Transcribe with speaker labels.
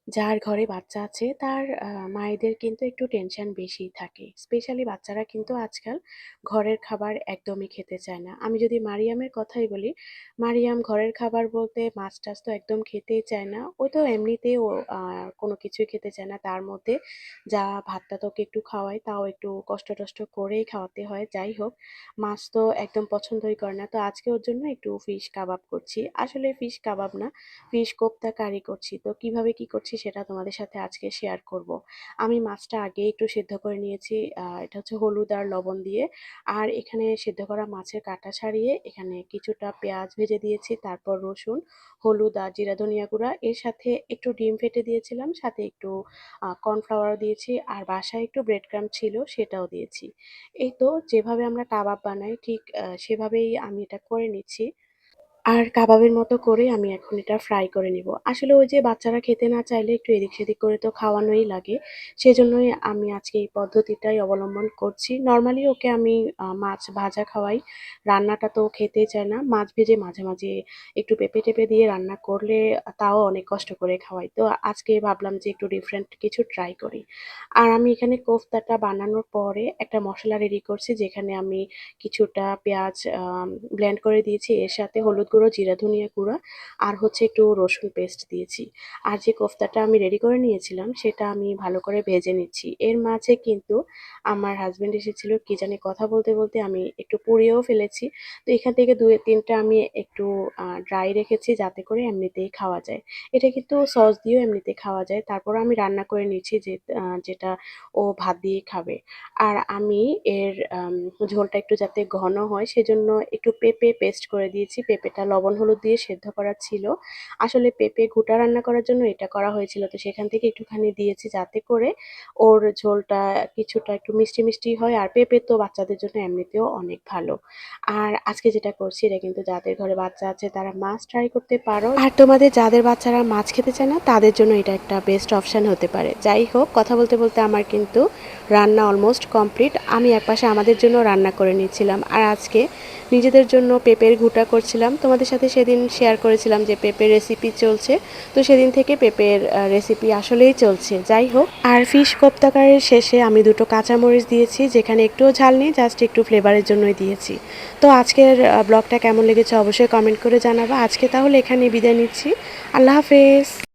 Speaker 1: যার ঘরে বাচ্চা আছে তার মায়েদের কিন্তু একটু টেনশন বেশিই থাকে। স্পেশালি বাচ্চারা কিন্তু আজকাল ঘরের খাবার একদমই খেতে চায় না। আমি যদি মারিয়ামের কথাই বলি, মারিয়াম ঘরের খাবার বলতে মাছ-টাছ তো একদম খেতেই চায় না। ও তো এমনিতেই ও আ কোনো কিছুই খেতে চায় না। তার মধ্যে যা ভাতটা তো ওকে একটু খাওয়াই, তাও একটু কষ্ট-টষ্ট করেই খাওয়াতে হয়। যাই হোক, মাছ তো একদম পছন্দই করে না। তো আজকে ওর জন্য একটু ফিশ কাবাব করছি। আসলে ফিশ কাবাব না, ফিশ কোফতা কারি করছি। তো কিভাবে কি করছি সেটা তোমাদের সাথে আজকে শেয়ার করব। আমি মাছটা আগেই একটু সেদ্ধ করে নিয়েছি। এটা হচ্ছে হলুদ আর লবণ দিয়ে। আর এখানে সেদ্ধ করা মাছের কাঁটা ছাড়িয়ে এখানে কিছুটা পেঁয়াজ ভেজে দিয়েছি। তারপর রসুন, হলুদ আর জিরা ধনিয়া গুঁড়া, এর সাথে একটু ডিম ফেটে দিয়েছিলাম। সাথে একটু কর্নফ্লাওয়ারও দিয়েছি। আর বাসায় একটু ব্রেড ক্রাম্ব ছিল সেটাও দিয়েছি। এই তো যেভাবে আমরা কাবাব বানাই ঠিক সেভাবেই আমি এটা করে নিচ্ছি। আর কাবাবের মতো করে আমি এখন এটা ফ্রাই করে নিব। আসলে ওই যে বাচ্চারা খেতে না চাইলে একটু এদিক-সেদিক করে তো খাওয়ানোই লাগে। সেজন্যই আমি আজকে এই পদ্ধতিটাই অবলম্বন করছি। নরমালি ওকে আমি মাছ ভাজা খাওয়াই। রান্নাটা তো ও খেতেই চায় না। মাছ ভেজে মাঝে, মাঝে একটু পেঁপে-টেপে দিয়ে রান্না করলে তাও অনেক কষ্ট করে খাওয়াই। তো আজকে ভাবলাম যে একটু ডিফারেন্ট কিছু ট্রাই করি। আর আমি এখানে কোফতাটা বানানোর পরে একটা মসলা রেডি করছি, যেখানে আমি কিছুটা পেঁয়াজ ব্লেন্ড করে দিয়েছি। এর সাথে হলুদ গুঁড়ো, জিরা ধনিয়া গুঁড়া আর হচ্ছে একটু রসুন পেস্ট দিয়েছি। আর যে কোফতাটা আমি রেডি করে নিয়েছিলাম সেটা আমি ভালো করে ভেজে নিচ্ছি। এর মাঝে কিন্তু আমার হাসব্যান্ড এসেছিল, কি জানি কথা বলতে, বলতে আমি একটু পুড়িয়েও ফেলেছি। তো এখান থেকে ২-৩ টা আমি একটু ড্রাই রেখেছি যাতে করে এমনিতেই খাওয়া যায়। এটা কিন্তু সস দিয়েও এমনিতে খাওয়া যায়। তারপরও আমি রান্না করে নিচ্ছি যেটা ও ভাত দিয়ে খাবে। আর আমি এর ঝোলটা একটু যাতে ঘন হয় সেজন্য একটু পেঁপে পেস্ট করে দিয়েছি। পেঁপেটা লবণ হলুদ দিয়ে সেদ্ধ করা ছিল। আসলে পেঁপে ঘুঁটা রান্না করার জন্য এটা করা হয়েছিল। তো সেখান থেকে একটুখানি দিয়েছি যাতে করে ওর ঝোলটা কিছুটা একটু মিষ্টি, মিষ্টি হয়। আর পেঁপে তো বাচ্চাদের জন্য এমনিতেও অনেক ভালো। আর আজকে যেটা করছি এটা কিন্তু যাদের ঘরে বাচ্চা আছে তারা মাস্ট ট্রাই করতে পারো। আর তোমাদের যাদের বাচ্চারা মাছ খেতে চায় না তাদের জন্য এটা একটা বেস্ট অপশন হতে পারে। যাই হোক, কথা বলতে, বলতে আমার কিন্তু রান্না অলমোস্ট কমপ্লিট। আমি একপাশে আমাদের জন্য রান্না করে নিচ্ছিলাম। আর আজকে নিজেদের জন্য পেঁপের ঘুঁটা করছিলাম। তোমাদের সাথে সেদিন শেয়ার করেছিলাম যে পেঁপের রেসিপি চলছে। তো সেদিন থেকে পেঁপের রেসিপি আসলেই চলছে। যাই হোক, আর ফিশ কোপ্তাকারের শেষে আমি ২ টো কাঁচামরিচ দিয়েছি, যেখানে একটুও ঝাল নেই, জাস্ট একটু ফ্লেভারের জন্যই দিয়েছি। তো আজকের ব্লগটা কেমন লেগেছে অবশ্যই কমেন্ট করে জানাবা। আজকে তাহলে এখানেই বিদায় নিচ্ছি। আল্লাহ হাফেজ।